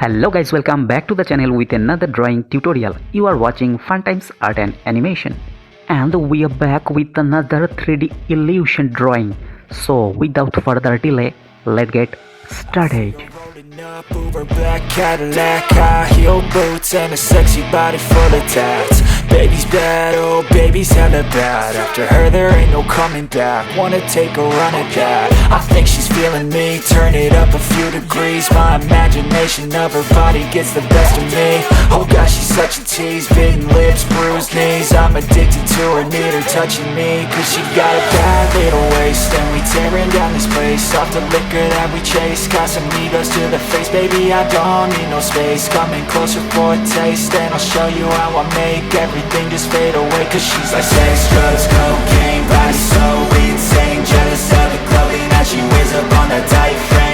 Hello guys, welcome back to the channel with another drawing tutorial. You are watching Fun Times Art and Animation. And we are back with another 3D illusion drawing. So without further delay, let's get started. Up over black Cadillac, high heel boots and a sexy body full of tats. Baby's bad, oh baby's hella bad. After her there ain't no coming back. Wanna take a run at that. I think she's feeling me. Turn it up a few degrees. My imagination of her body gets the best of me. Oh gosh, she's such a tease. Bitten lips, bruised knees. I'm addicted to her, need her touching me. Cause she got a bad little waist. And we tearing down this place. Off the liquor that we chase. Casamigos to the face, baby, I don't need no space. Coming closer for a taste, and I'll show you how I make everything just fade away. Cause she's like sex, drugs, cocaine, body so insane. Jealous of the clothing that she wears up on a tight frame.